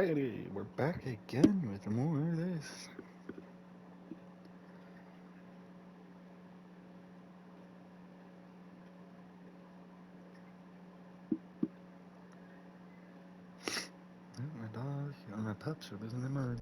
Alrighty, we're back again with more of this. My dog and my pups are losing their mind.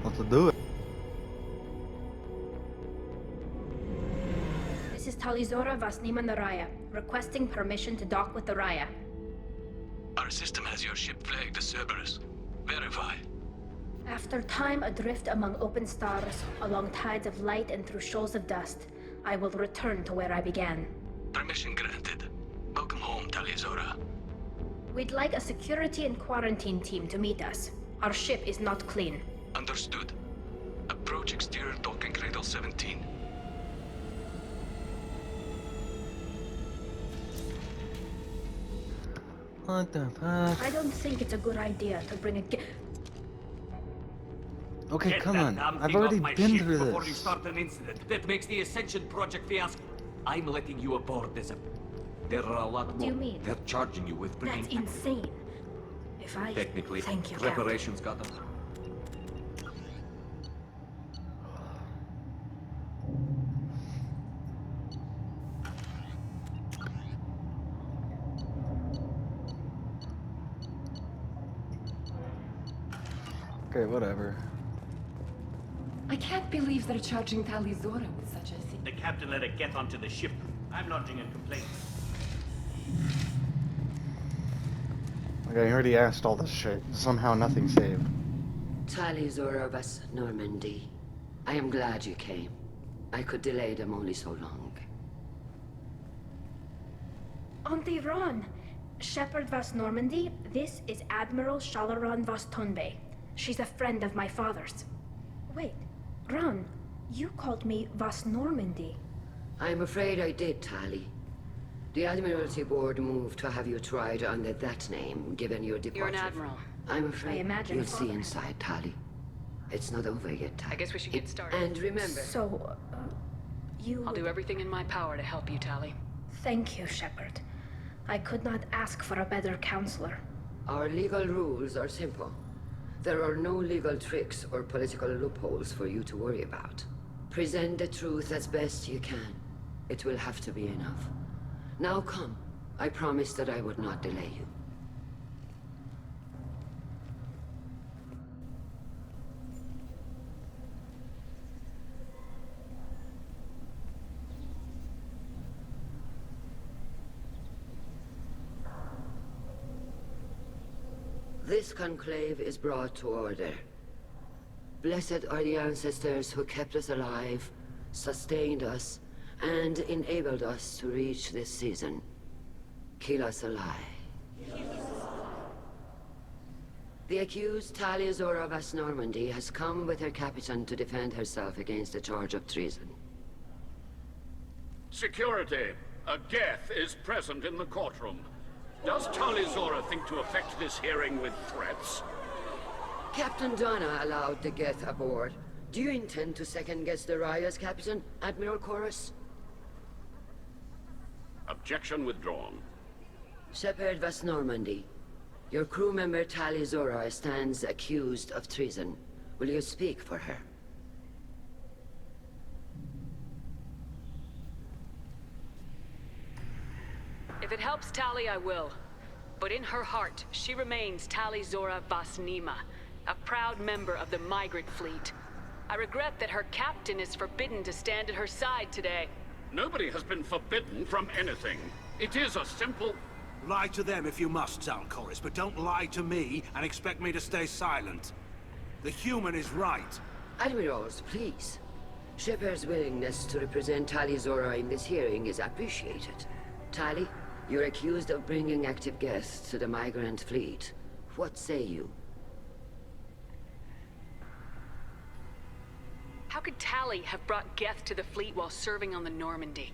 Let's do it. This is Talizora Vasnima Naraya, requesting permission to dock with the Raya. Our system has your ship flagged as Cerberus. Verify. After time adrift among open stars, along tides of light and through shoals of dust, I will return to where I began. Permission granted. Welcome home, Talizora. We'd like a security and quarantine team to meet us. Our ship is not clean. Understood. Approach exterior docking cradle 17. What the fuck? I don't think it's a good idea to bring a Okay, Get come that on. damn I've thing already off my been ship through before you this. start an incident that makes the Ascension Project fiasco. I'm letting you aboard this. There are a lot more. do you mean? They're charging you with bringing. That's insane. If I... Technically, Thank you, Captain. reparations got them. Okay, whatever. I can't believe they're charging Talizora with such a thing. The captain let it get onto the ship. I'm lodging a complaint. Okay, I already asked all this shit. Somehow nothing saved. Talizora Vas Normandy. I am glad you came. I could delay them only so long. Auntie Ron! Shepherd Vas Normandy, this is Admiral Shalaron Vas Tonbe. She's a friend of my father's. Wait, Ron, you called me Vas Normandy. I'm afraid I did, Tali. The Admiralty Board moved to have you tried under that name, given your departure. You're an admiral. I'm afraid I imagine, you'll see Father. inside, Tali. It's not over yet, Tali. I guess we should get started. And remember, So, you... I'll do everything in my power to help you, Tali. Thank you, Shepard. I could not ask for a better counselor. our legal rules are simple. There are no legal tricks or political loopholes for you to worry about. Present the truth as best you can. It will have to be enough. Now come. I promised that I would not delay you. This conclave is brought to order. Blessed are the ancestors who kept us alive, sustained us, and enabled us to reach this season. Kill us alive. The accused Taliazora Vas Normandy has come with her captain to defend herself against a charge of treason. Security. A Geth is present in the courtroom. Does Talizora think to effect this hearing with threats? Captain Donna allowed the Geth aboard. Do you intend to second-guess the Raya's captain, Admiral Chorus? Objection withdrawn. Shepherd Vas Normandy, your crew member Talizora stands accused of treason. Will you speak for her? If it helps Tali, I will. But in her heart, she remains Talizora Vasnima, a proud member of the migrant fleet. I regret that her captain is forbidden to stand at her side today. Nobody has been forbidden from anything. It is a simple... Lie to them if you must, Zalcoris, but don't lie to me and expect me to stay silent. The human is right. Admirals, please. Shepherd's willingness to represent Talizora in this hearing is appreciated. Tali, you're accused of bringing active guests to the migrant fleet. What say you? How could Tally have brought Geth to the fleet while serving on the Normandy?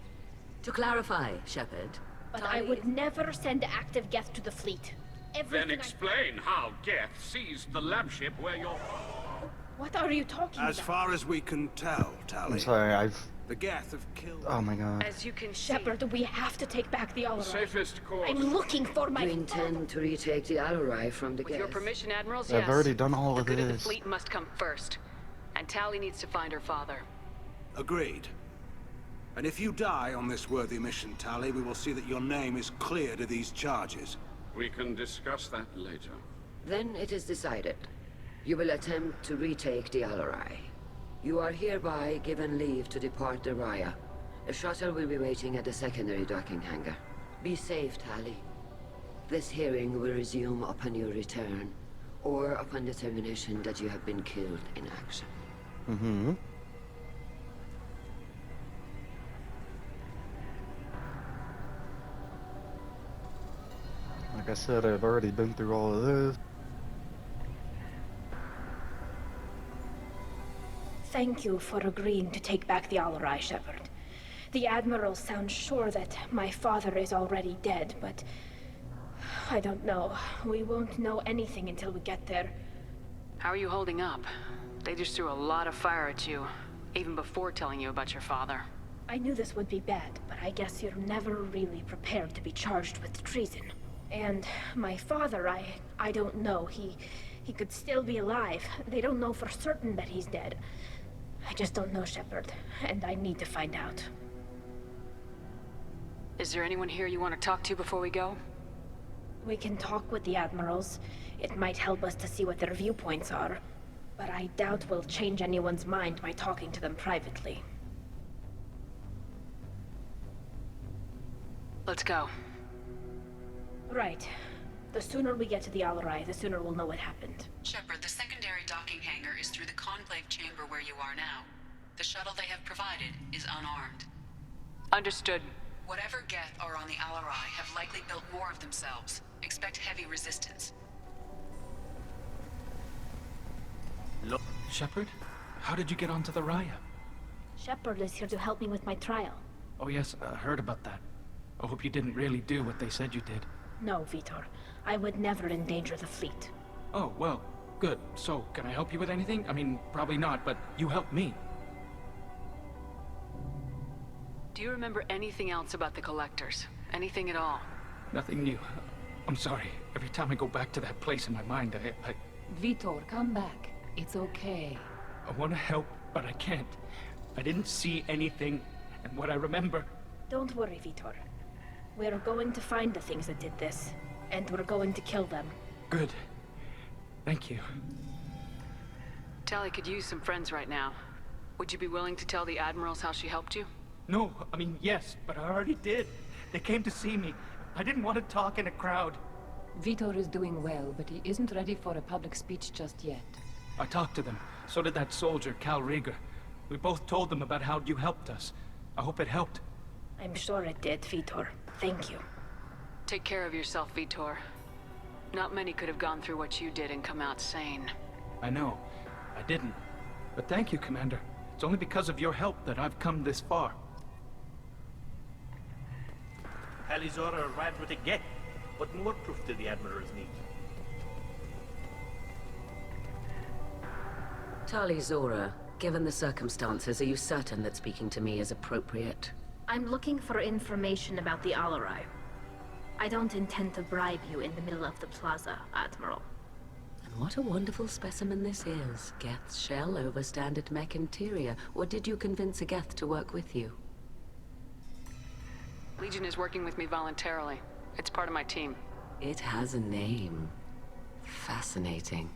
To clarify, Shepard, But I would never send active Geth to the fleet. Then Everything explain how Geth seized the lab ship where you're... What are you talking As about? far as we can tell, Tally, I'm sorry, the Geth have killed... oh my god. As you can see, Shepard, we have to take back the Alarai. Safest course. I'm looking for my You intend to retake the Alarai from the with your Geth? permission, Admirals, I've yes. already done all the of good of the this. fleet must come first. And Tally needs to find her father. Agreed. And if you die on this worthy mission, Tally, we will see that your name is cleared of these charges. We can discuss that later. Then it is decided. You will attempt to retake the Alarai. You are hereby given leave to depart the Raya. A shuttle will be waiting at the secondary docking hangar. Be safe, Tally. This hearing will resume upon your return, or upon determination that you have been killed in action. Mm-hmm. Like I said, I've already been through all of this. Thank you for agreeing to take back the Alarai, Shepard. The Admiral sounds sure that my father is already dead, but... I don't know. We won't know anything until we get there. How are you holding up? They just threw a lot of fire at you, even before telling you about your father. I knew this would be bad, but I guess you're never really prepared to be charged with treason. And my father, I don't know. He could still be alive. They don't know for certain that he's dead. I just don't know, Shepard, and I need to find out. Is there anyone here you want to talk to before we go? We can talk with the Admirals. It might help us to see what their viewpoints are. But I doubt we'll change anyone's mind by talking to them privately. Let's go. Right. The sooner we get to the Alarai, the sooner we'll know what happened. Shepard, the secondary docking hangar is through the conclave chamber where you are now. The shuttle they have provided is unarmed. Understood. Whatever Geth are on the Alarai have likely built more of themselves. Expect heavy resistance. Look, Shepard, how did you get onto the Raya? Shepard is here to help me with my trial. Oh yes, I heard about that. I hope you didn't really do what they said you did. No, Vitor. I would never endanger the fleet. Oh, well, good. So, can I help you with anything? I mean, probably not, but you helped me. Do you remember anything else about the Collectors? Anything at all? Nothing new. I'm sorry. Every time I go back to that place in my mind, I Vitor, come back. It's okay. want to help, but I can't. I didn't see anything, and what I remember... Don't worry, Vitor. We're going to find the things that did this, and we're going to kill them. Good. Thank you. Tally could use some friends right now. Would you be willing to tell the Admirals how she helped you? No, I mean, yes, but I already did. They came to see me. I didn't want to talk in a crowd. Vitor is doing well, but he isn't ready for a public speech just yet. I talked to them. So did that soldier, Cal Rieger. We both told them about how you helped us. I hope it helped. I'm sure it did, Vitor. Thank you. Take care of yourself, Vitor. Not many could have gone through what you did and come out sane. I know. I didn't. But thank you, Commander. It's only because of your help that I've come this far. Talizora arrived with a Geth. What more proof do the Admirals need? Tali Zora, given the circumstances, are you certain that speaking to me is appropriate? I'm looking for information about the Alarai. I don't intend to bribe you in the middle of the plaza, Admiral. And what a wonderful specimen this is. Geth's shell over standard mech interior. Or did you convince a Geth to work with you? Legion is working with me voluntarily. It's part of my team. It has a name. Fascinating.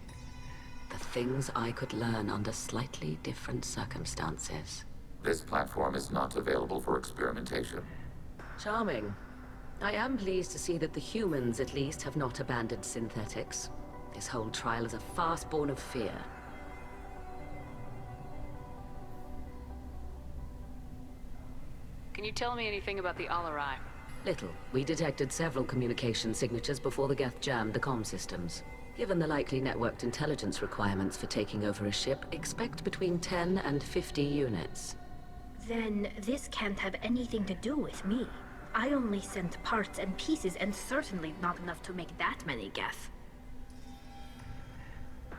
The things I could learn under slightly different circumstances. This platform is not available for experimentation. Charming. I am pleased to see that the humans, at least, have not abandoned synthetics. This whole trial is a farce born of fear. Can you tell me anything about the Alarai? Little. We detected several communication signatures before the Geth jammed the comm systems. Given the likely networked intelligence requirements for taking over a ship, expect between 10 and 50 units. Then this can't have anything to do with me. I only sent parts and pieces, and certainly not enough to make that many Geth.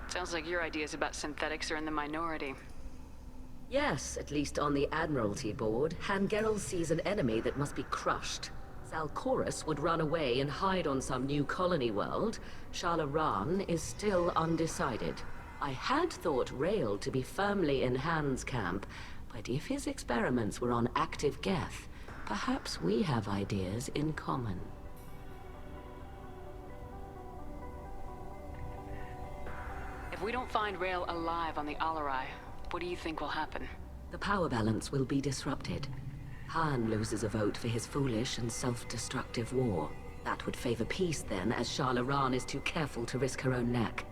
Sounds like your ideas about synthetics are in the minority. Yes, at least on the Admiralty board, Hangerel sees an enemy that must be crushed. Zalcorus would run away and hide on some new colony world. Shalaran is still undecided. I had thought Rael to be firmly in Han's camp, but if his experiments were on active Geth, perhaps we have ideas in common. If we don't find Rael alive on the Alarai, what do you think will happen? The power balance will be disrupted. Han loses a vote for his foolish and self-destructive war. That would favor peace then, as Shalaran is too careful to risk her own neck.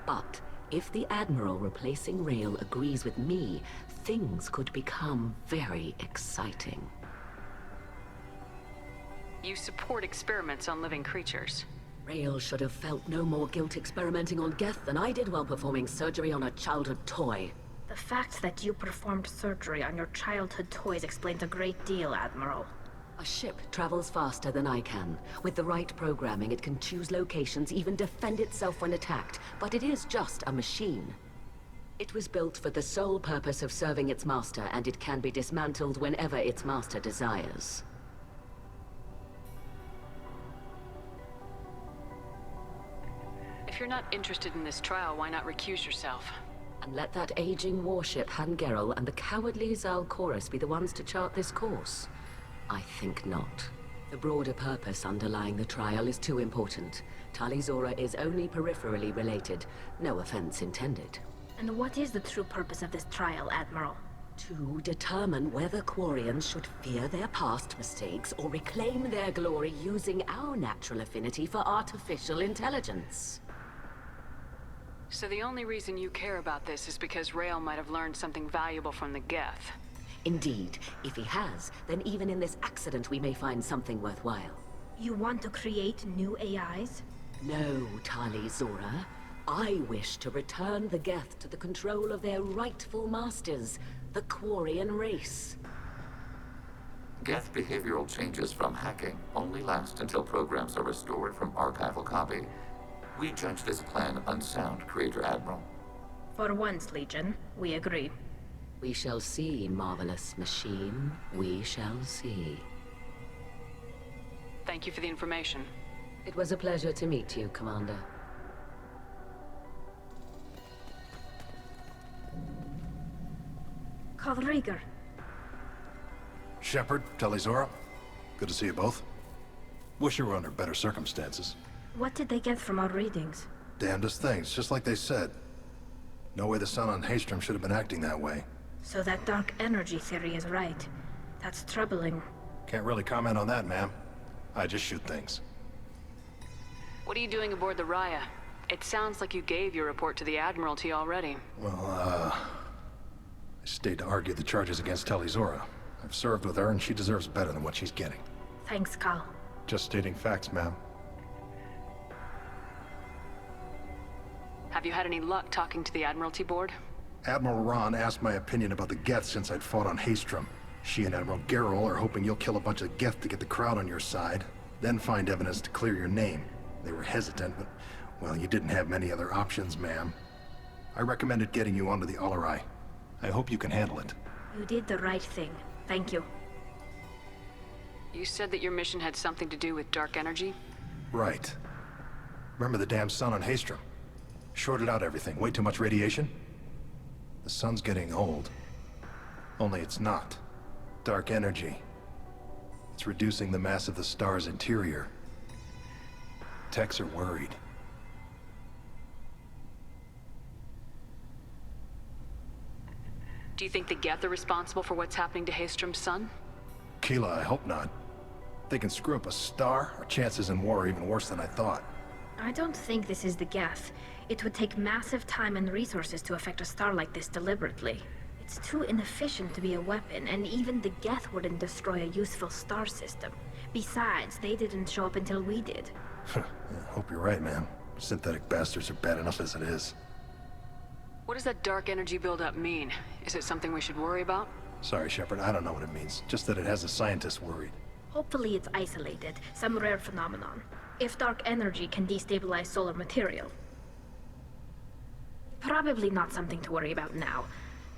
But if the Admiral replacing Rael agrees with me, things could become very exciting. You support experiments on living creatures. Rael should have felt no more guilt experimenting on Geth than I did while performing surgery on a childhood toy. The fact that you performed surgery on your childhood toys explains a great deal, Admiral. A ship travels faster than I can. With the right programming, it can choose locations, even defend itself when attacked. But it is just a machine. It was built for the sole purpose of serving its master, and it can be dismantled whenever its master desires. If you're not interested in this trial, why not recuse yourself? And let that aging warship Hangerel and the cowardly Zalcorus be the ones to chart this course? I think not. The broader purpose underlying the trial is too important. Talizora is only peripherally related. No offense intended. And what is the true purpose of this trial, Admiral? To determine whether Quarians should fear their past mistakes or reclaim their glory using our natural affinity for artificial intelligence. So the only reason you care about this is because Rael might have learned something valuable from the Geth. Indeed. If he has, then even in this accident we may find something worthwhile. You want to create new AIs? No, Talizora. I wish to return the Geth to the control of their rightful masters, the Quarian race. Geth behavioral changes from hacking only last until programs are restored from archival copy. We judge this plan unsound, Creator Admiral. For once, Legion, we agree. We shall see, marvelous machine. We shall see. Thank you for the information. It was a pleasure to meet you, Commander. Calrieger. Shepard, Talizora. Good to see you both. Wish you were under better circumstances. What did they get from our readings? Damnedest things, just like they said. No way the sun on Haystrom should have been acting that way. So that dark energy theory is right. That's troubling. Can't really comment on that, ma'am. I just shoot things. What are you doing aboard the Raya? It sounds like you gave your report to the Admiralty already. Well, I stayed to argue the charges against Talizora. I've served with her, and she deserves better than what she's getting. Thanks, Cal. Just stating facts, ma'am. Have you had any luck talking to the Admiralty board? Admiral Ron asked my opinion about the Geth since I'd fought on Haystrom. She and Admiral Gerrel are hoping you'll kill a bunch of Geth to get the crowd on your side, then find evidence to clear your name. They were hesitant, but, well, you didn't have many other options, ma'am. I recommended getting you onto the Alarai. I hope you can handle it. You did the right thing. Thank you. You said that your mission had something to do with dark energy? Right. Remember the damn sun on Haystrom? Shorted out everything. Way too much radiation? The sun's getting old. Only it's not. Dark energy. It's reducing the mass of the star's interior. Techs are worried. Do you think the Geth are responsible for what's happening to Haystrom's sun? Keela, I hope not. If they can screw up a star, our chances in war are even worse than I thought. I don't think this is the Geth. It would take massive time and resources to affect a star like this deliberately. It's too inefficient to be a weapon, and even the Geth wouldn't destroy a useful star system. Besides, they didn't show up until we did. I hope you're right, man. Synthetic bastards are bad enough as it is. What does that dark energy buildup mean? Is it something we should worry about? Sorry, Shepard, I don't know what it means. Just that it has the scientists worried. Hopefully it's isolated, some rare phenomenon. If dark energy can destabilize solar material. Probably not something to worry about now.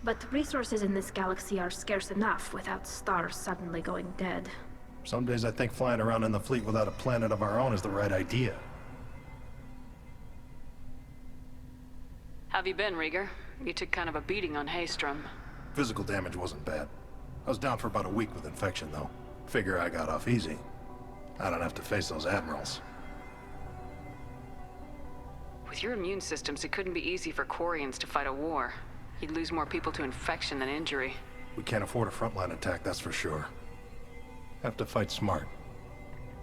But resources in this galaxy are scarce enough without stars suddenly going dead. Some days I think flying around in the fleet without a planet of our own is the right idea. Have you been, Rieger? You took kind of a beating on Haystrom. Physical damage wasn't bad. I was down for about a week with infection, though. Figure I got off easy. I don't have to face those admirals. With your immune systems, it couldn't be easy for Quarians to fight a war. You'd lose more people to infection than injury. We can't afford a frontline attack, that's for sure. Have to fight smart.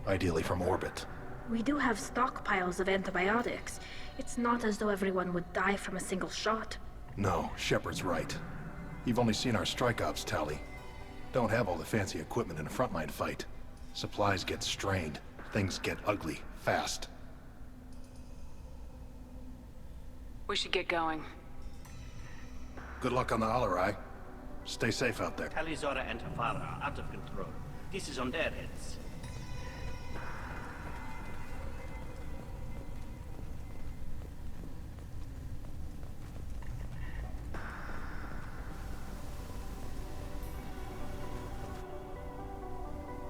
Ideally from orbit. We do have stockpiles of antibiotics. It's not as though everyone would die from a single shot. No, Shepard's right. You've only seen our strike ops tally. Don't have all the fancy equipment in a frontline fight. Supplies get strained. Things get ugly, fast. We should get going. Good luck on the Alarai. Stay safe out there. Tali, Zora, and Tafara are out of control. This is on their heads.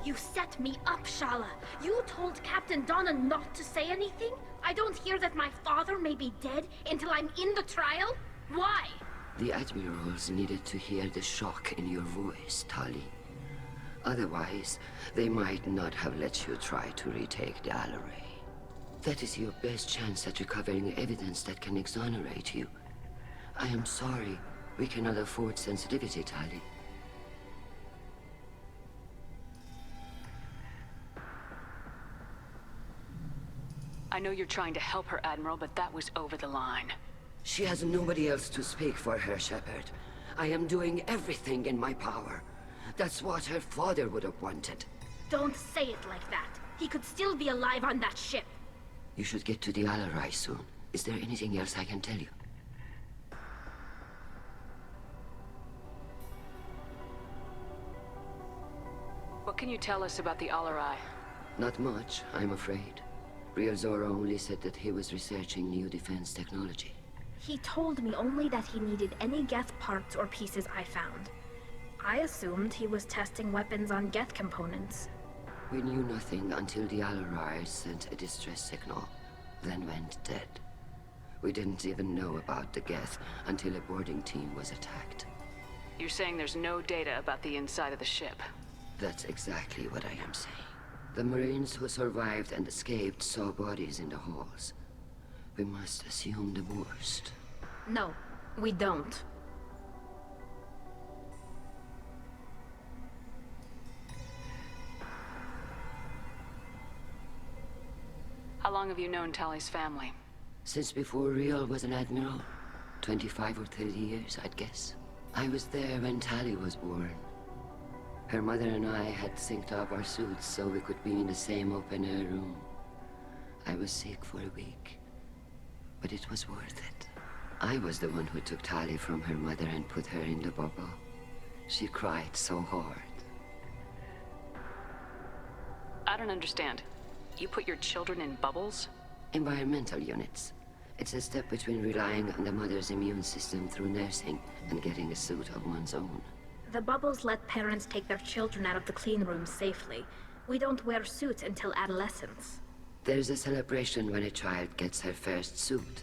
You set me up, Shala. You told Captain Donna not to say anything? I don't hear that my father may be dead until I'm in the trial? Why? The admirals needed to hear the shock in your voice, Tali. Otherwise, they might not have let you try to retake the Alarai. That is your best chance at recovering evidence that can exonerate you. I am sorry. We cannot afford sensitivity, Tali. I know you're trying to help her, Admiral, but that was over the line. She has nobody else to speak for her, Shepard. I am doing everything in my power. That's what her father would have wanted. Don't say it like that. He could still be alive on that ship. You should get to the Alarai soon. Is there anything else I can tell you? What can you tell us about the Alarai? Not much, I'm afraid. Real Zora only said that he was researching new defense technology. He told me only that he needed any Geth parts or pieces I found. I assumed he was testing weapons on Geth components. We knew nothing until the Alarai sent a distress signal, then went dead. We didn't even know about the Geth until a boarding team was attacked. You're saying there's no data about the inside of the ship? That's exactly what I am saying. The Marines who survived and escaped saw bodies in the halls. We must assume the worst. No, we don't. How long have you known Tali's family? Since before Real was an admiral. 25 or 30 years, I'd guess. I was there when Tali was born. Her mother and I had synced up our suits so we could be in the same open-air room. I was sick for a week, but it was worth it. I was the one who took Tali from her mother and put her in the bubble. She cried so hard. I don't understand. You put your children in bubbles? Environmental units. It's a step between relying on the mother's immune system through nursing and getting a suit of one's own. The bubbles let parents take their children out of the clean rooms safely. We don't wear suits until adolescence. There's a celebration when a child gets her first suit.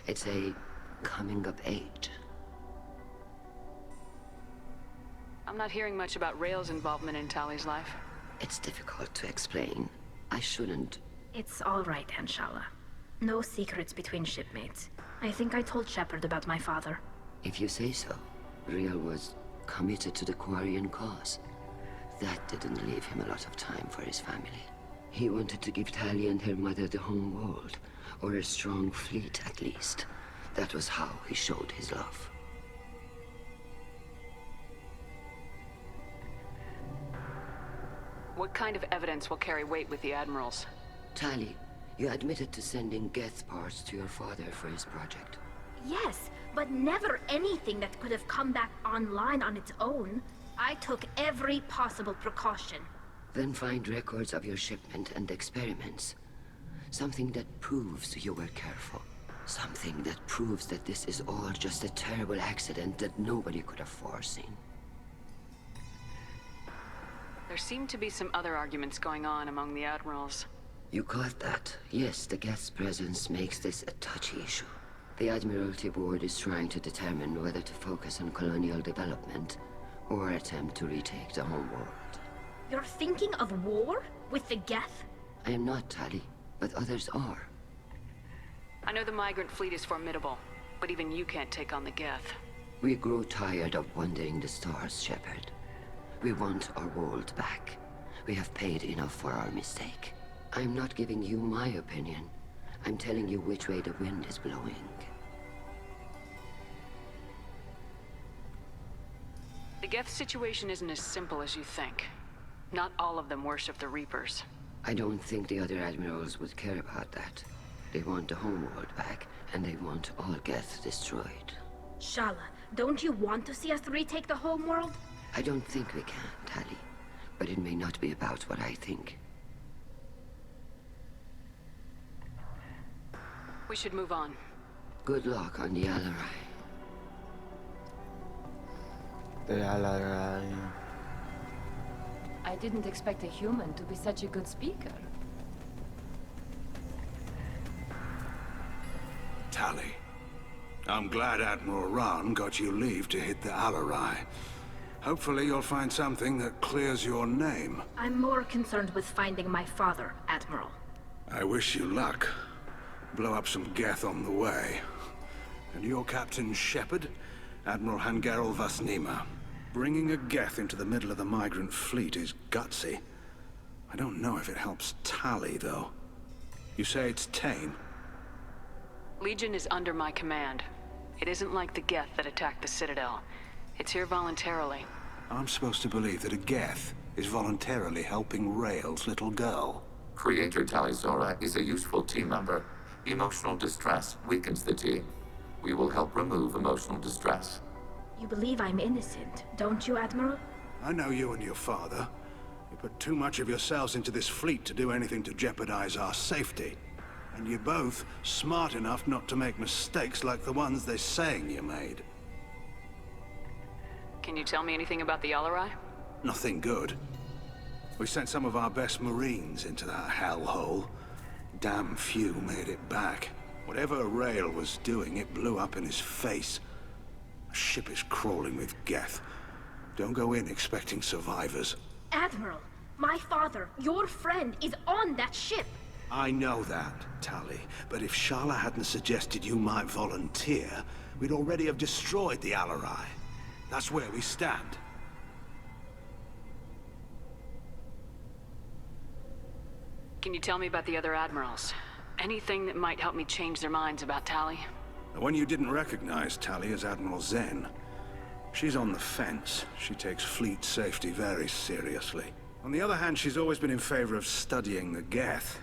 It's a coming of age. I'm not hearing much about Rail's involvement in Tali's life. It's difficult to explain. I shouldn't. It's all right, Anshala. No secrets between shipmates. I think I told Shepard about my father. If you say so. Real was committed to the Quarian cause. That didn't leave him a lot of time for his family. He wanted to give Tali and her mother the home world, or a strong fleet at least. That was how he showed his love. What kind of evidence will carry weight with the admirals? Tali, You admitted to sending Geth parts to your father for his project. Yes, but never anything that could have come back online on its own. I took every possible precaution. Then find records of your shipment and experiments. Something that proves you were careful. Something that proves that this is all just a terrible accident that nobody could have foreseen. There seem to be some other arguments going on among the admirals. You caught that. Yes, the Geth's presence makes this a touchy issue. The Admiralty Board is trying to determine whether to focus on colonial development or attempt to retake the homeworld. You're thinking of war? With the Geth? I am not, Tali, but others are. I know the migrant fleet is formidable, but even you can't take on the Geth. We grow tired of wandering the stars, Shepard. We want our world back. We have paid enough for our mistake. I'm not giving you my opinion. I'm telling you which way the wind is blowing. The Geth situation isn't as simple as you think. Not all of them worship the Reapers. I don't think the other admirals would care about that. They want the homeworld back, and they want all Geth destroyed. Shala, don't you want to see us retake the homeworld? I don't think we can, Tali. But it may not be about what I think. We should move on. Good luck on the Alarai. The Alarai. I didn't expect a human to be such a good speaker. Tali, I'm glad Admiral Rahn got you leave to hit the Alarai. Hopefully you'll find something that clears your name. I'm more concerned with finding my father, Admiral. I wish you luck. Blow up some Geth on the way. And your Captain Shepard, Admiral Hangerel Vasnima. Bringing a Geth into the middle of the migrant fleet is gutsy. I don't know if it helps Tali, though. You say it's tame? Legion is under my command. It isn't like the Geth that attacked the Citadel. It's here voluntarily. I'm supposed to believe that a Geth is voluntarily helping Rael's little girl. Creator Talizora is a useful team member. Emotional distress weakens the team. We will help remove emotional distress. You believe I'm innocent, don't you, Admiral? I know you and your father. You put too much of yourselves into this fleet to do anything to jeopardize our safety. And you're both smart enough not to make mistakes like the ones they're saying you made. Can you tell me anything about the Alarai? Nothing good. We sent some of our best Marines into that hellhole. Damn few made it back. Whatever Rael was doing, it blew up in his face. A ship is crawling with Geth. Don't go in expecting survivors. Admiral, my father, your friend, is on that ship. I know that, Tali, but if Shala hadn't suggested you might volunteer, we'd already have destroyed the Alarai. That's where we stand. Can you tell me about the other admirals? Anything that might help me change their minds about Tali? The one you didn't recognize, Tali, is Admiral Zen. She's on the fence. She takes fleet safety very seriously. On the other hand, she's always been in favor of studying the Geth.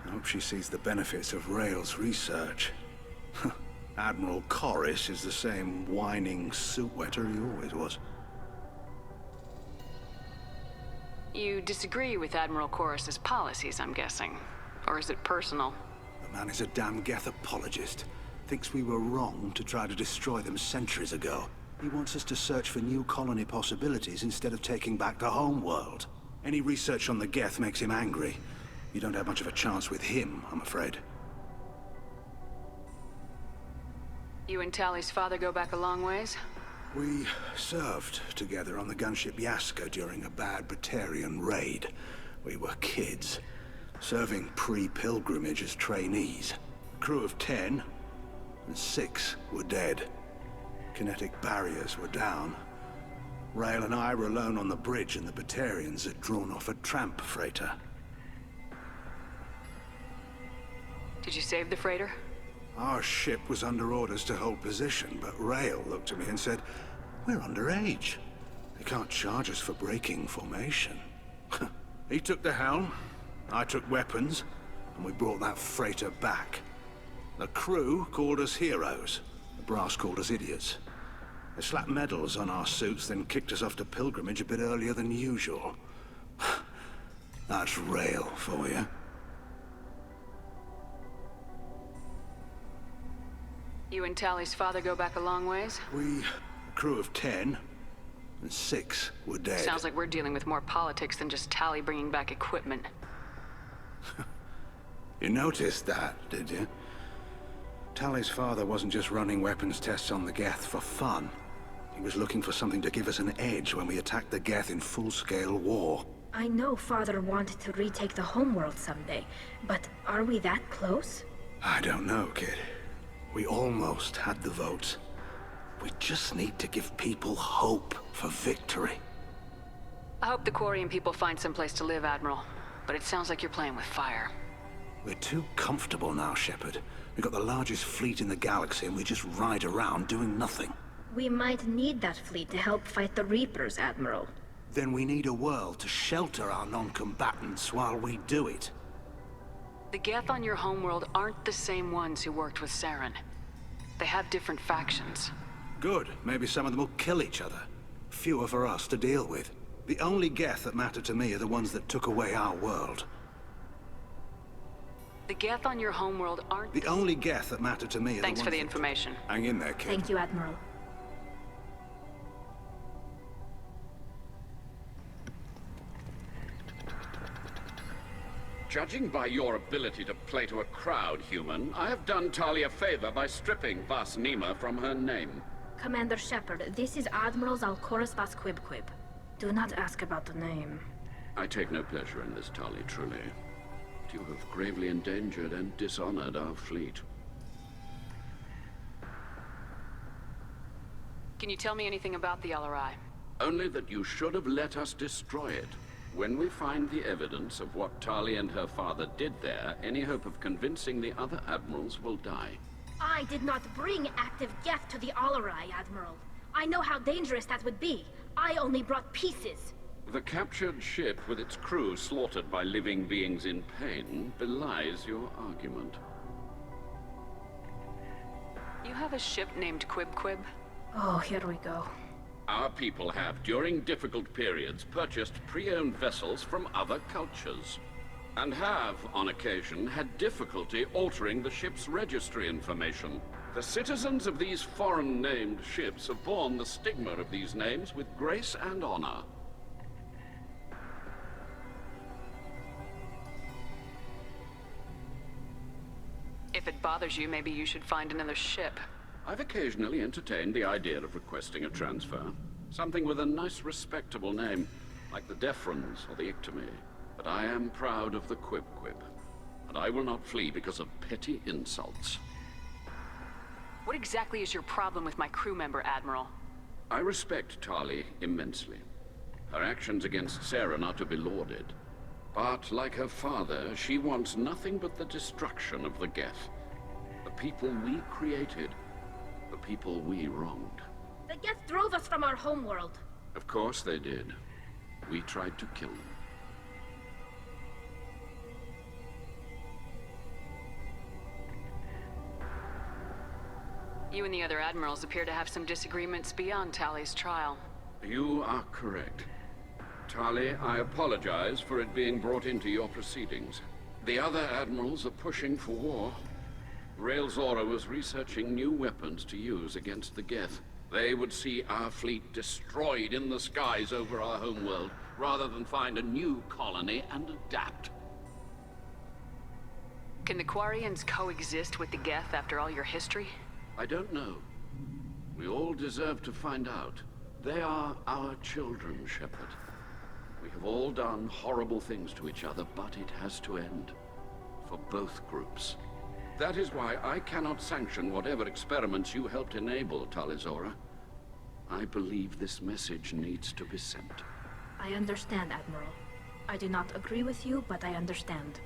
I hope she sees the benefits of Rael's research. Admiral Corris is the same whining suit-wetter he always was. You disagree with Admiral Corris's policies, I'm guessing. Or is it personal? The man is a damn Geth apologist. Thinks we were wrong to try to destroy them centuries ago. He wants us to search for new colony possibilities instead of taking back the homeworld. Any research on the Geth makes him angry. You don't have much of a chance with him, I'm afraid. You and Tali's father go back a long ways? We served together on the gunship Yaska during a bad Batarian raid. We were kids, serving pre-pilgrimage as trainees. Crew of 10, and 6 were dead. Kinetic barriers were down. Rael and I were alone on the bridge, and the Batarians had drawn off a tramp freighter. Did you save the freighter? Our ship was under orders to hold position, but Rael looked at me and said, "We're underage. They can't charge us for breaking formation." He took the helm, I took weapons, and we brought that freighter back. The crew called us heroes. The brass called us idiots. They slapped medals on our suits, then kicked us off to pilgrimage a bit earlier than usual. That's rail for you. You and Tally's father go back a long ways? We, a crew of 10, and 6 were dead. Sounds like we're dealing with more politics than just Tally bringing back equipment. You noticed that, did you? Tally's father wasn't just running weapons tests on the Geth for fun. He was looking for something to give us an edge when we attacked the Geth in full-scale war. I know Father wanted to retake the homeworld someday, but are we that close? I don't know, kid. We almost had the votes. We just need to give people hope for victory. I hope the Quarian people find some place to live, Admiral. But it sounds like you're playing with fire. We're too comfortable now, Shepard. We've got the largest fleet in the galaxy and we just ride around doing nothing. We might need that fleet to help fight the Reapers, Admiral. Then we need a world to shelter our non-combatants while we do it. The Geth on your homeworld aren't the same ones who worked with Saren. They have different factions. Good. Maybe some of them will kill each other. Fewer for us to deal with. The only Geth that matter to me are the ones that took away our world. The Geth on your homeworld aren't... The only Geth that matter to me are Thanks the ones for the information. Hang in there, kid. Thank you, Admiral. Judging by your ability to play to a crowd, human, I have done Tali a favor by stripping Vas Nima from her name. Commander Shepard, this is Admiral Zalkoris Vas Quibquib. Do not ask about the name. I take no pleasure in this, Tali, truly. But you have gravely endangered and dishonored our fleet. Can you tell me anything about the LRI? Only that you should have let us destroy it. When we find the evidence of what Tali and her father did there, any hope of convincing the other admirals will die. I did not bring active Geth to the Alarai, Admiral. I know how dangerous that would be. I only brought pieces. The captured ship with its crew slaughtered by living beings in pain belies your argument. You have a ship named Quibquib? Oh, here we go. Our people have, during difficult periods, purchased pre-owned vessels from other cultures. And have, on occasion, had difficulty altering the ship's registry information. The citizens of these foreign-named ships have borne the stigma of these names with grace and honor. If it bothers you, maybe you should find another ship. I've occasionally entertained the idea of requesting a transfer. Something with a nice, respectable name, like the Defrons or the Ictomy. But I am proud of the Quibquib, and I will not flee because of petty insults. What exactly is your problem with my crew member, Admiral? I respect Tali immensely. Her actions against Saren are to be lauded. But, like her father, she wants nothing but the destruction of the Geth. The people we created. The people we wronged. The Geth drove us from our homeworld. Of course they did. We tried to kill them. You and the other admirals appear to have some disagreements beyond Tally's trial. You are correct. Tali, I apologize for it being brought into your proceedings. The other admirals are pushing for war. Rael Zora was researching new weapons to use against the Geth. They would see our fleet destroyed in the skies over our homeworld, rather than find a new colony and adapt. Can the Quarians coexist with the Geth after all your history? I don't know. We all deserve to find out. They are our children, Shepard. We have all done horrible things to each other, but it has to end. For both groups. That is why I cannot sanction whatever experiments you helped enable, Tali Zora. I believe this message needs to be sent. I understand, Admiral. I do not agree with you, but I understand.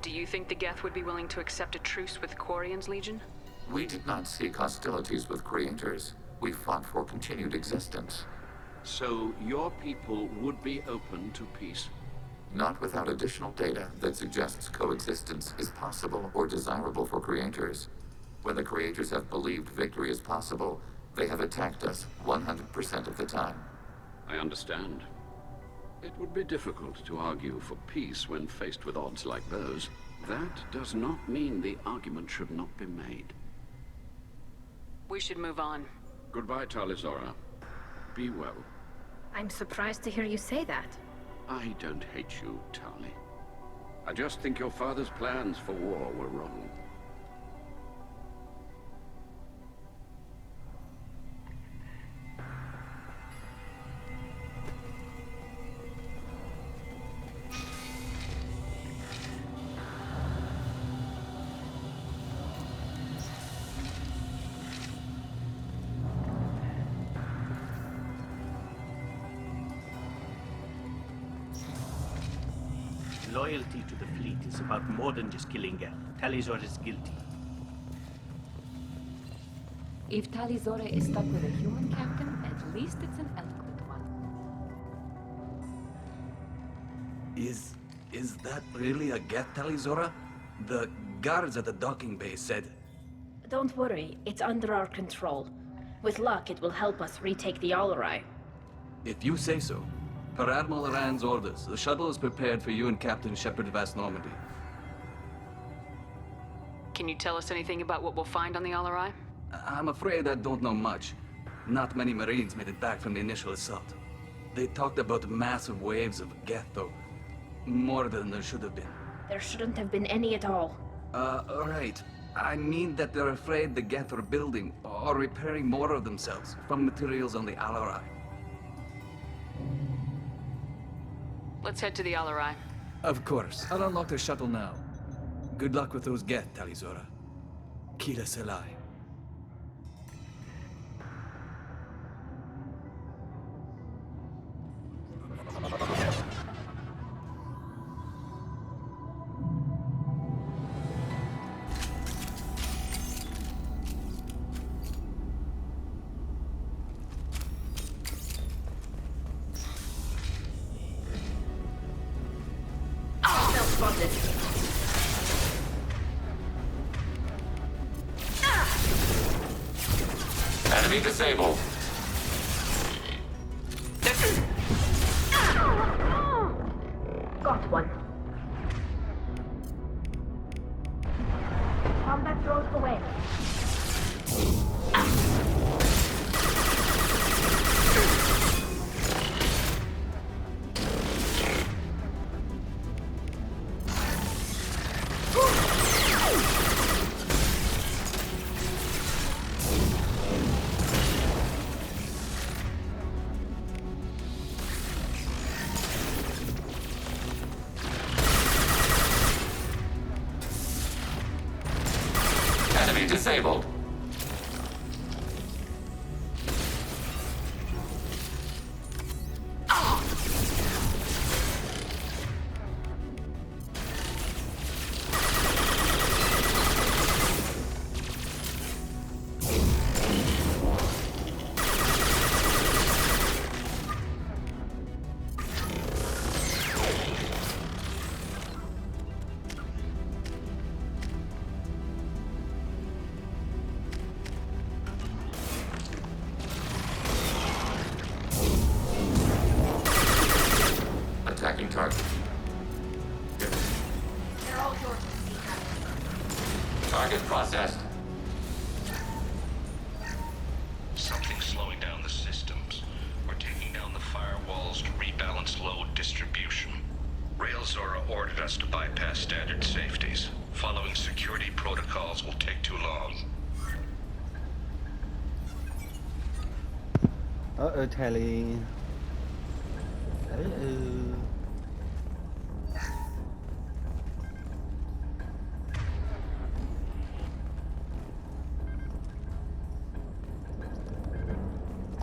Do you think the Geth would be willing to accept a truce with Quarians, Legion? We did not seek hostilities with creators. We fought for continued existence. So your people would be open to peace? not without additional data that suggests coexistence is possible or desirable for creators. When the creators have believed victory is possible, they have attacked us 100% of the time. I understand. It would be difficult to argue for peace when faced with odds like those. That does not mean the argument should not be made. We should move on. Goodbye, Talizora. Be well. I'm surprised to hear you say that. I don't hate you, Tali. I just think your father's plans for war were wrong. Loyalty to the fleet is about more than just killing Geth. Talizor is guilty. If Talizora is stuck with a human captain, at least it's an eloquent one. Is that really a Geth, Talizora? The guards at the docking bay said... Don't worry, it's under our control. With luck, it will help us retake the Alarai. If you say so. Per Admiral Rand's orders, the shuttle is prepared for you and Captain Shepard Vast Normandy. Can you tell us anything about what we'll find on the Alarai? I'm afraid I don't know much. Not many Marines made it back from the initial assault. They talked about massive waves of Geth, though. More than there should have been. There shouldn't have been any at all. Right. I mean that they're afraid the Geth are building or repairing more of themselves from materials on the Alarai. Let's head to the Alarai. Of course. I'll unlock the shuttle now. Good luck with those Geth, Talizora. Kila Selai. Enemy disabled. Got one. Combat drones away. Enemy disabled. Attacking target. They're all yours to see, Captain. Target processed. Something's slowing down the systems. We're taking down the firewalls to rebalance load distribution. Railzora ordered us to bypass standard safeties. Following security protocols will take too long. Uh-oh, Tally. Uh-oh.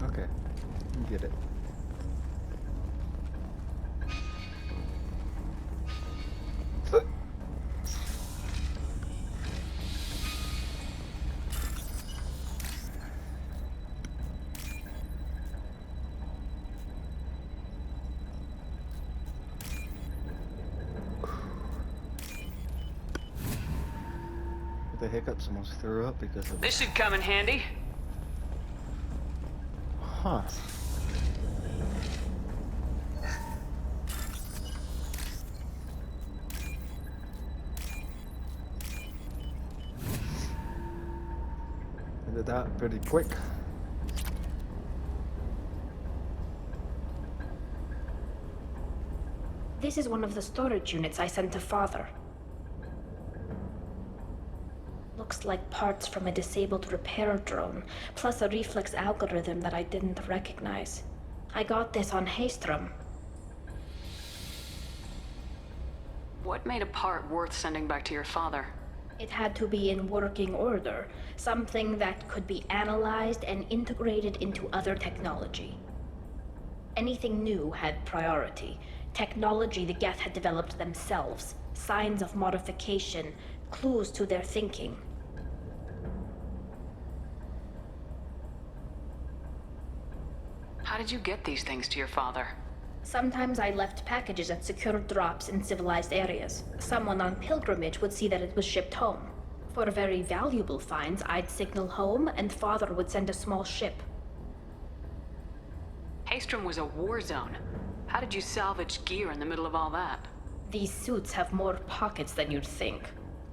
Okay, get it. With the hiccups, almost threw up because of This should come in handy. Huh. I did that pretty quick. This is one of the storage units I sent to Father. Looks like parts from a disabled repair drone, plus a reflex algorithm that I didn't recognize. I got this on Haystrom. What made a part worth sending back to your father? It had to be in working order, something that could be analyzed and integrated into other technology. Anything new had priority. Technology the Geth had developed themselves, signs of modification, clues to their thinking. How did you get these things to your father? Sometimes I left packages at secure drops in civilized areas. Someone on pilgrimage would see that it was shipped home. For very valuable finds, I'd signal home, and Father would send a small ship. Haystrom was a war zone. How did you salvage gear in the middle of all that? These suits have more pockets than you'd think.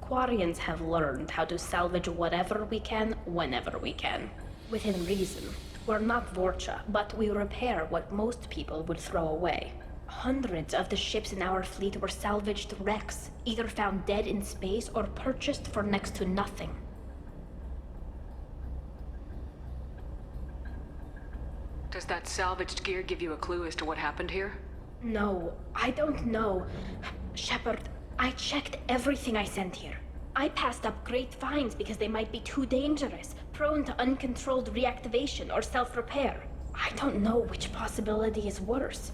Quarians have learned how to salvage whatever we can, whenever we can. Within reason. We're not Vorcha, but we repair what most people would throw away. Hundreds of the ships in our fleet were salvaged wrecks, either found dead in space or purchased for next to nothing. Does that salvaged gear give you a clue as to what happened here? No, I don't know. Shepard, I checked everything I sent here. I passed up great finds because they might be too dangerous, prone to uncontrolled reactivation or self-repair. I don't know which possibility is worse.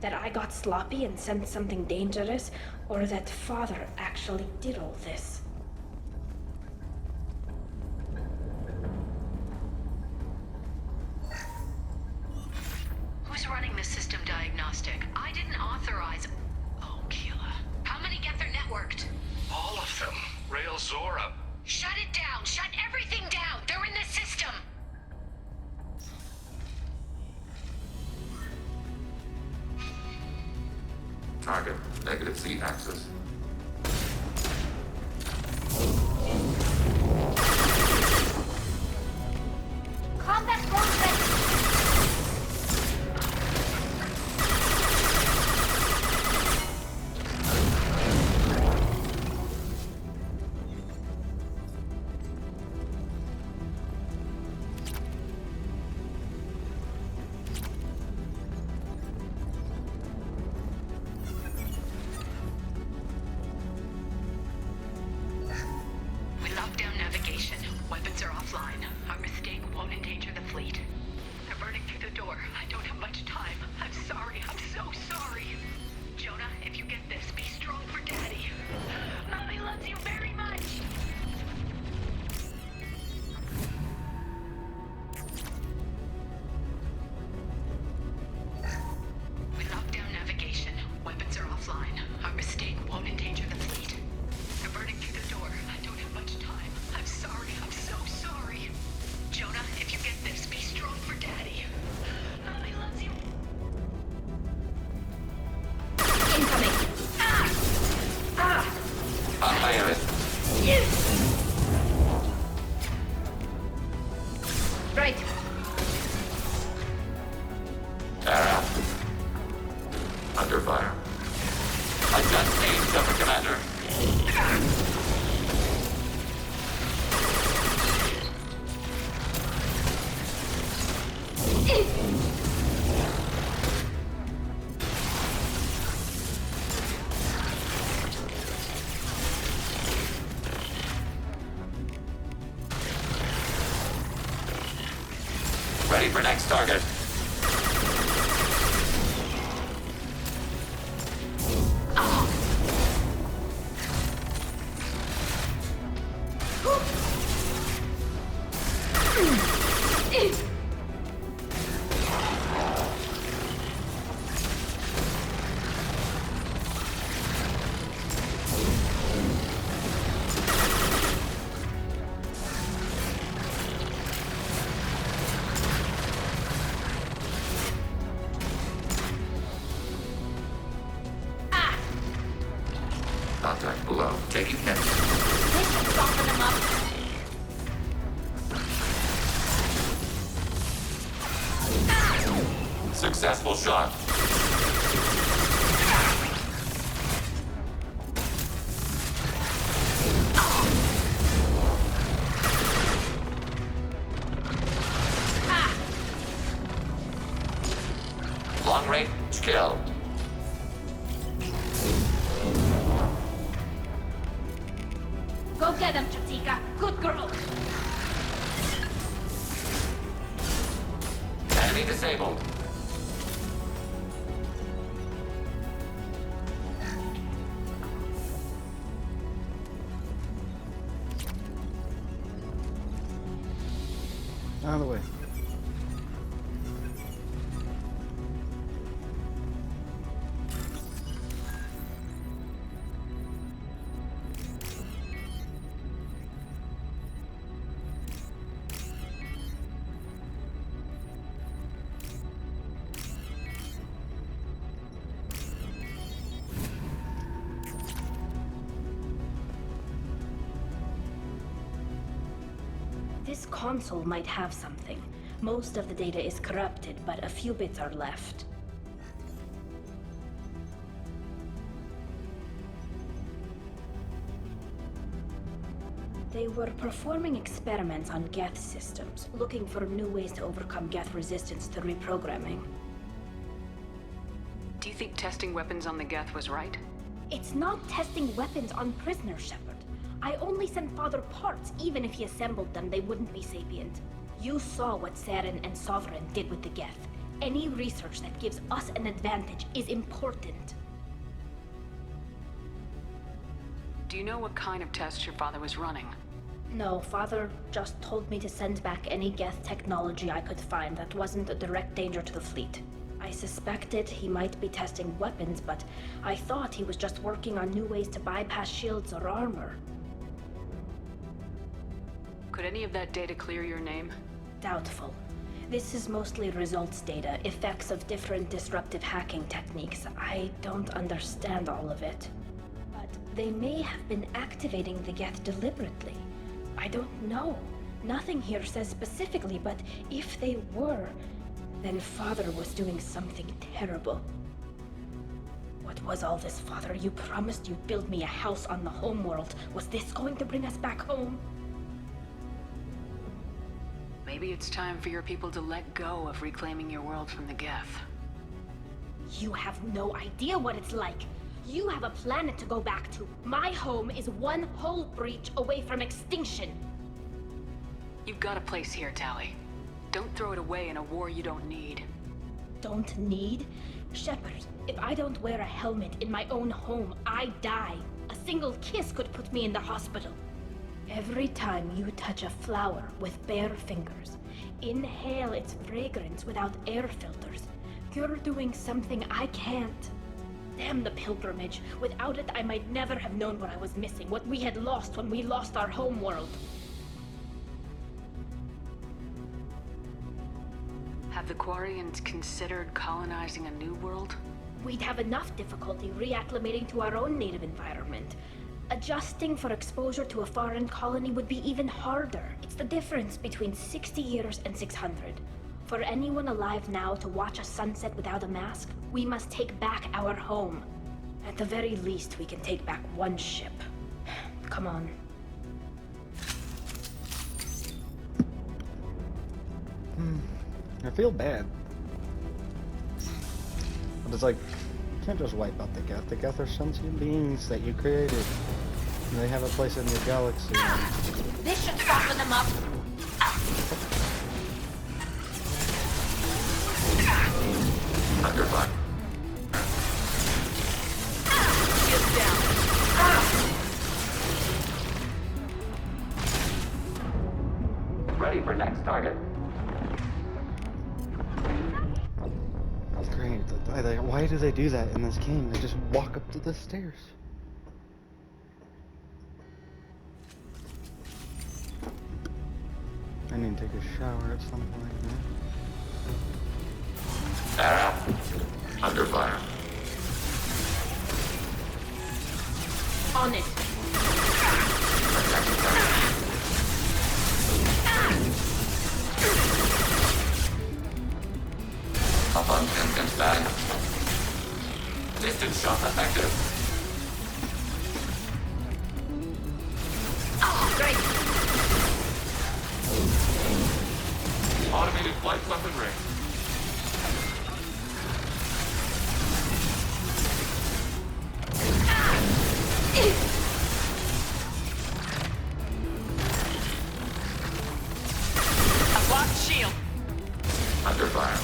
That I got sloppy and sent something dangerous, or that Father actually did all this. Who's running the system diagnostic? I didn't authorize... Oh, Keela. How many Geth are networked? All of them. Rail Zora. Shut it down! Shut everything down! They're in the system! Target, negative Z-axis. Combat drone ready! We locked down navigation. Weapons are offline. Our mistake won't endanger the fleet. They're burning through the door. I don't have much time. I'm sorry. I'm so sorry. Jonah, if you get this, be strong for Daddy. Mommy loves you very much. We locked down navigation. Weapons are offline. Our mistake won't endanger the fleet. They're burning through the door. I don't have much time. I'm sorry. I'm so sorry. Jonah, if you get this, be strong for Daddy. Mommy loves you. Incoming! Ah! Ah! I have it. Right. Tara. Under fire. I just need Shepard, Commander. Ready for next target. seconds. This should soften them up. Successful shot. Long range kill. Go get him, Chatika. Good girl. Enemy disabled. Out of the way. This console might have something. Most of the data is corrupted, but a few bits are left. They were performing experiments on Geth systems, looking for new ways to overcome Geth resistance to reprogramming. Do you think testing weapons on the Geth was right? It's not testing weapons on prisoners, Shepard. I only sent Father parts. Even if he assembled them, they wouldn't be sapient. You saw what Saren and Sovereign did with the Geth. Any research that gives us an advantage is important. Do you know what kind of tests your father was running? No, Father just told me to send back any Geth technology I could find that wasn't a direct danger to the fleet. I suspected he might be testing weapons, but I thought he was just working on new ways to bypass shields or armor. Could any of that data clear your name? Doubtful. This is mostly results data, effects of different disruptive hacking techniques. I don't understand all of it. But they may have been activating the Geth deliberately. I don't know. Nothing here says specifically, but if they were, then Father was doing something terrible. What was all this, Father? You promised you'd build me a house on the homeworld. Was this going to bring us back home? Maybe it's time for your people to let go of reclaiming your world from the Geth. You have no idea what it's like. You have a planet to go back to. My home is one hull breach away from extinction. You've got a place here, Tali. Don't throw it away in a war you don't need. Don't need? Shepard, if I don't wear a helmet in my own home, I die. A single kiss could put me in the hospital. Every time you touch a flower with bare fingers, inhale its fragrance without air filters, you're doing something I can't. Damn the pilgrimage. Without it, I might never have known what I was missing, what we had lost when we lost our homeworld. Have the Quarians considered colonizing a new world? We'd have enough difficulty reacclimating to our own native environment. Adjusting for exposure to a foreign colony would be even harder. It's the difference between 60 years and 600. For anyone alive now to watch a sunset without a mask, we must take back our home. At the very least, we can take back one ship. Come on. I feel bad. But it's like, you can't just wipe out the Geth. The Geth are sentient beings that you created. And they have a place in your galaxy. This should soften them up. Under fire. Shields down. Ready for next target. Great. Why do they do that in this game? They just walk up to the stairs. I need to take a shower at some point. Under fire. On it. Light weaponry. A blocked shield. Under fire.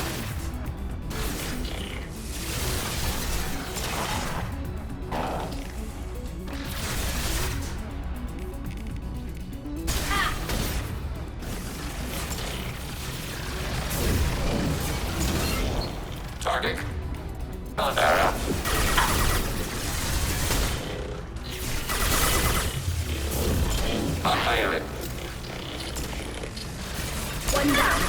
Target. On arrow. Fire it. One down.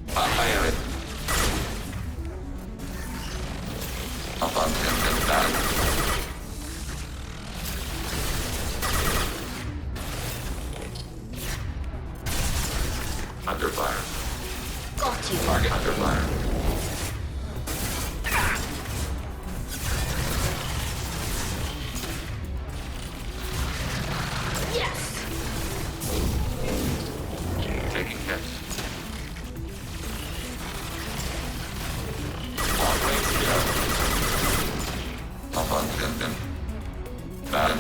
Fire it. Up on him and back. Under fire. Got you. Target under fire. Yes. Taking hits. Long range kill. Up on him. Bad.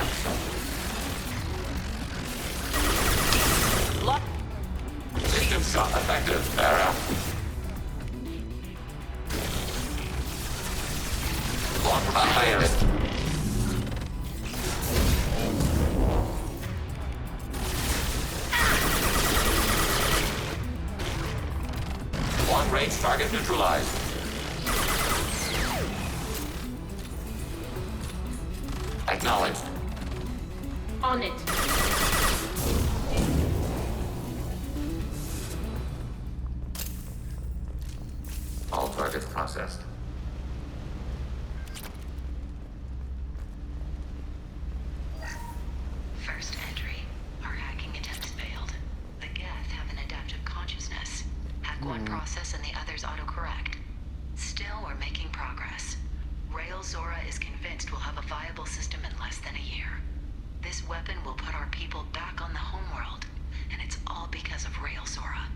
Lock. System shot effective. Arrow. Long fire it. Long range target neutralized. Acknowledged. On it. All targets processed. First entry. Our hacking attempts failed. The Geth have an adaptive consciousness. Hack one process and the others autocorrect. Still, we're making progress. Rail Zora is convinced we'll have a viable system in less than a year. This weapon will put our people back on the homeworld, and it's all because of Rail Zora.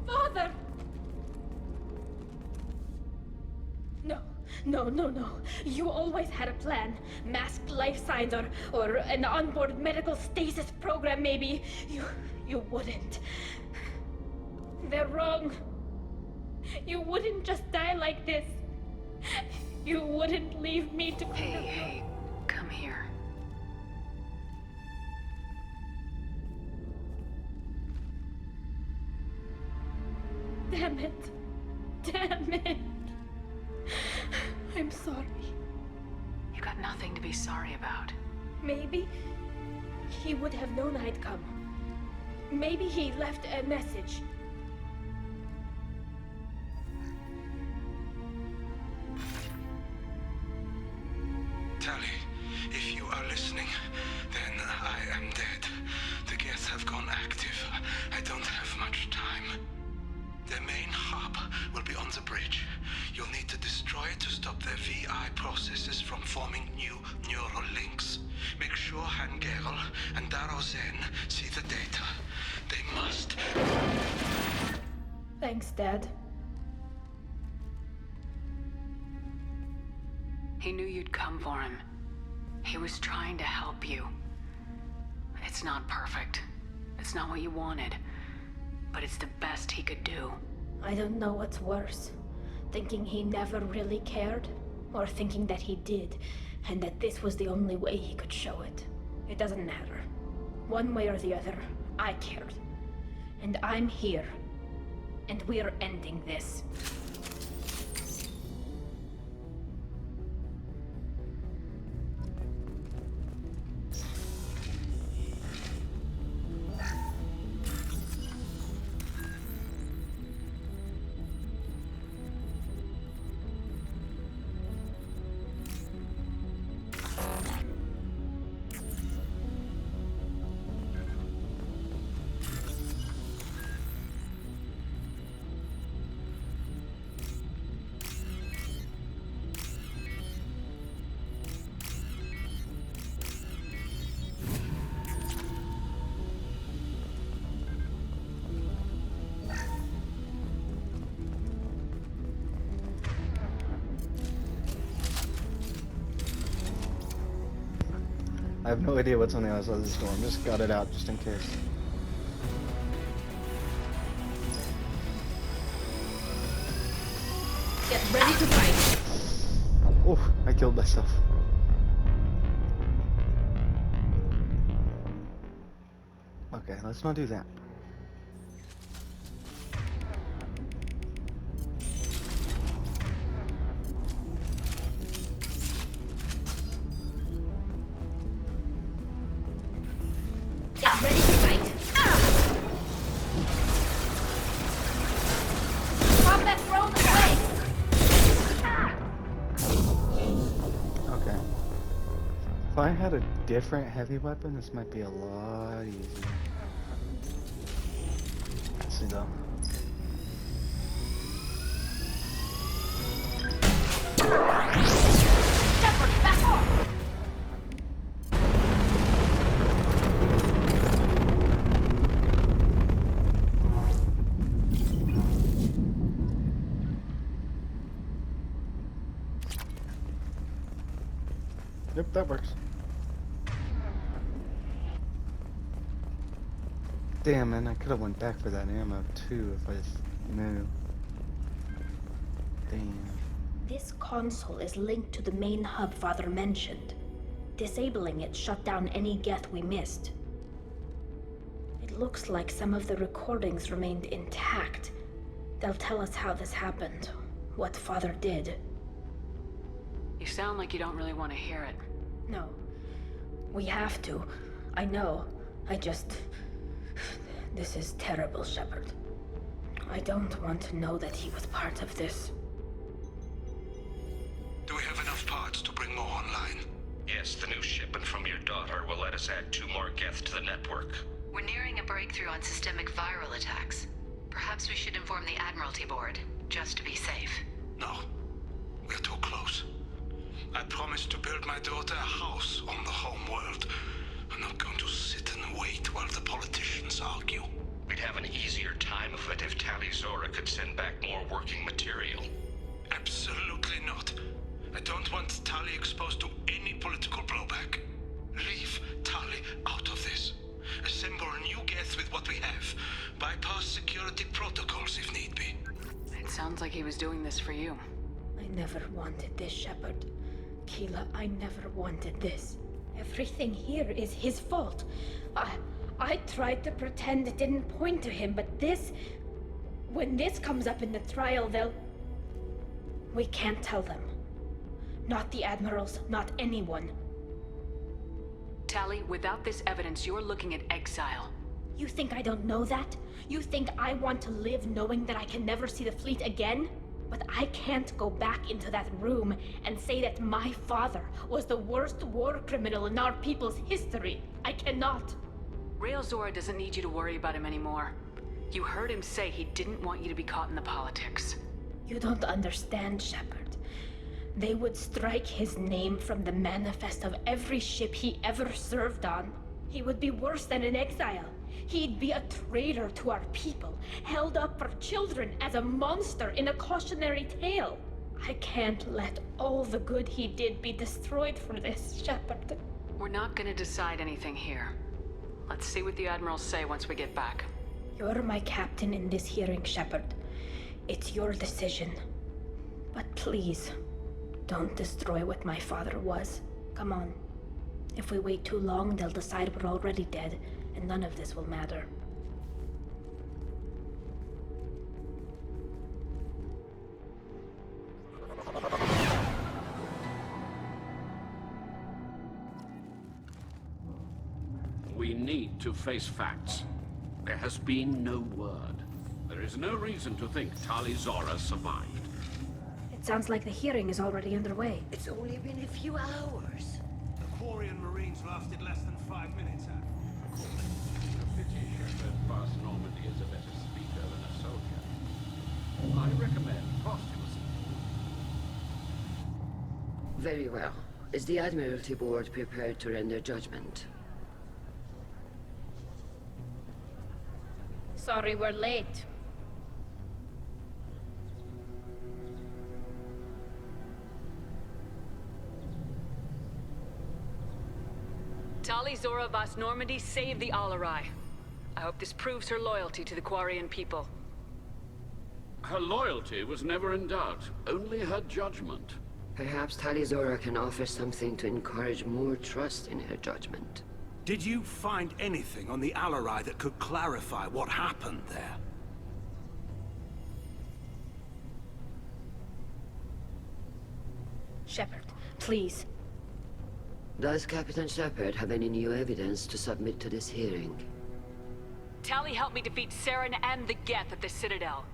Father! No. You always had a plan. Masked life signs or an onboard medical stasis program, maybe. You wouldn't. They're wrong. You wouldn't just die like this. You wouldn't leave me to... Hey, come here. Damn it. I'm sorry. You got nothing to be sorry about. Maybe he would have known I'd come. Maybe he left a message. Tally, if you are listening, then I am dead. The Geth have gone active. I don't have much time. Their main hub will be on the bridge. You'll need to destroy it to stop their VI processes from forming new neural links. Make sure Hangerl and Darrow Zen see the data. They must. Thanks, Dad. He knew you'd come for him. He was trying to help you. It's not perfect. It's not what you wanted. But it's the best he could do. I don't know what's worse. Thinking he never really cared, or thinking that he did, and that this was the only way he could show it. It doesn't matter. One way or the other, I cared. And I'm here. And we're ending this. I have no idea what's on the other side of this door. I'm just got it out just in case. Get ready to fight. Oh, I killed myself. Okay, let's not do that. Get ready to fight. Drop that thrown away. Okay. If I had a different heavy weapon, this might be a lot easier. Let's see though. Shepard, back off! Yep, that works. Damn, man, I could have went back for that ammo too if I just knew. Damn. This console is linked to the main hub Father mentioned. Disabling it shut down any Geth we missed. It looks like some of the recordings remained intact. They'll tell us how this happened, what Father did. You sound like you don't really want to hear it. No. We have to. I know. This is terrible, Shepard. I don't want to know that he was part of this. Do we have enough parts to bring more online? Yes, the new shipment from your daughter will let us add 2 more Geth to the network. We're nearing a breakthrough on systemic viral attacks. Perhaps we should inform the Admiralty Board, just to be safe. No. We're too close. I promised to build my daughter a house on the home world. I'm not going to sit and wait while the politicians argue. We'd have an easier time of it if Tali Zora could send back more working material. Absolutely not. I don't want Tali exposed to any political blowback. Leave Tali out of this. Assemble new Geth with what we have. Bypass security protocols if need be. It sounds like he was doing this for you. I never wanted this, Shepard. Keela, I never wanted this. Everything here is his fault. I tried to pretend it didn't point to him, but this... When this comes up in the trial, they'll... We can't tell them. Not the admirals, not anyone. Tali, without this evidence, you're looking at exile. You think I don't know that? You think I want to live knowing that I can never see the fleet again? But I can't go back into that room and say that my father was the worst war criminal in our people's history. I cannot. Rael Zora doesn't need you to worry about him anymore. You heard him say he didn't want you to be caught in the politics. You don't understand, Shepard. They would strike his name from the manifest of every ship he ever served on. He would be worse than an exile. He'd be a traitor to our people, held up for children as a monster in a cautionary tale. I can't let all the good he did be destroyed for this, Shepard. We're not gonna decide anything here. Let's see what the Admirals say once we get back. You're my captain in this hearing, Shepard. It's your decision. But please, don't destroy what my father was. Come on. If we wait too long, they'll decide we're already dead, and none of this will matter. We need to face facts. There has been no word. There is no reason to think Tali Zora survived. It sounds like the hearing is already underway. It's only been a few hours. The Quarian Marines lasted less than 5 minutes, A pity Shepard Vast Normandy is a better speaker than a soldier. I recommend posthumously. Very well. Is the Admiralty Board prepared to render judgment? Sorry we're late. Tali Zora Vas Normandy saved the Alarai. I hope this proves her loyalty to the Quarian people. Her loyalty was never in doubt, only her judgment. Perhaps Tali Zora can offer something to encourage more trust in her judgment. Did you find anything on the Alarai that could clarify what happened there? Shepard, please. Does Captain Shepard have any new evidence to submit to this hearing? Tali helped me defeat Saren and the Geth at the Citadel.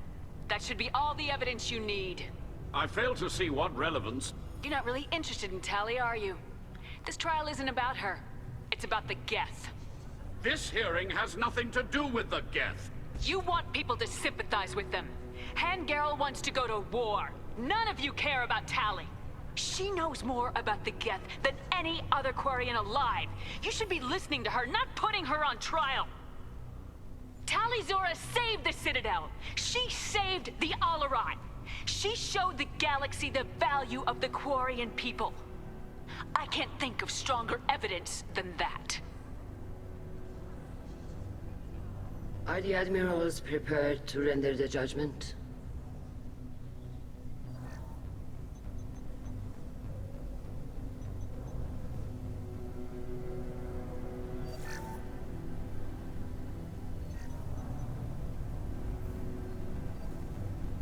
That should be all the evidence you need. I fail to see what relevance... You're not really interested in Tali, are you? This trial isn't about her. It's about the Geth. This hearing has nothing to do with the Geth. You want people to sympathize with them. Hangarel wants to go to war. None of you care about Tali. She knows more about the Geth than any other Quarian alive. You should be listening to her, not putting her on trial. Tali Zora saved the Citadel. She saved the Alarai. She showed the galaxy the value of the Quarian people. I can't think of stronger evidence than that. Are the Admirals prepared to render the judgment?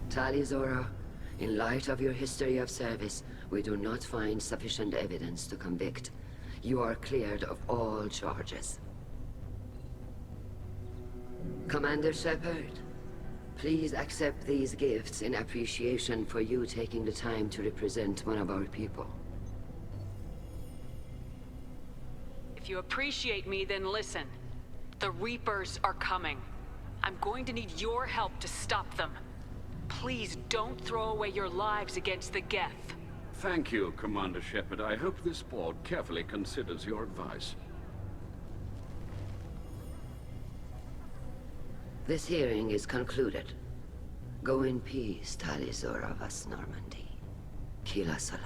Tali Zora, in light of your history of service, we do not find sufficient evidence to convict. You are cleared of all charges. Commander Shepard, please accept these gifts in appreciation for you taking the time to represent one of our people. If you appreciate me, then listen. The Reapers are coming. I'm going to need your help to stop them. Please don't throw away your lives against the Geth. Thank you, Commander Shepard. I hope this board carefully considers your advice. This hearing is concluded. Go in peace, Tali Zora Vas Normandy. Kila Salai.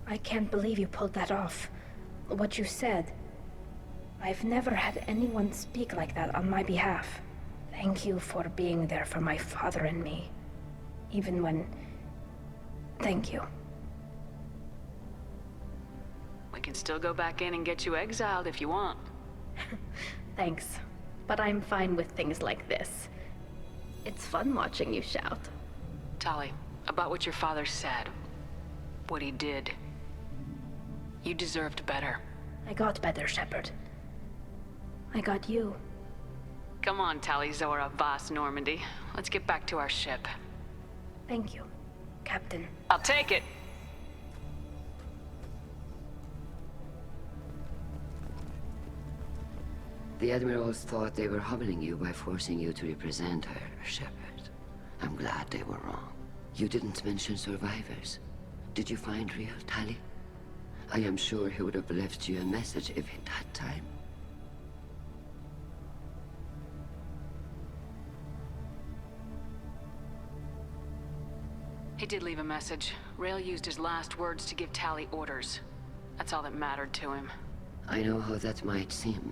I can't believe you pulled that off. What you said. I've never had anyone speak like that on my behalf. Thank you for being there for my father and me. Even when... Thank you. We can still go back in and get you exiled if you want. Thanks. But I'm fine with things like this. It's fun watching you shout. Tali, about what your father said. What he did. You deserved better. I got better, Shepard. I got you. Come on, Tali Zora Vas Normandy. Let's get back to our ship. Thank you, Captain. I'll take it. The Admirals thought they were humbling you by forcing you to represent her, Shepard. I'm glad they were wrong. You didn't mention survivors. Did you find real Tali? I am sure he would have left you a message if he'd had time. He did leave a message. Rail used his last words to give Tali orders. That's all that mattered to him. I know how that might seem.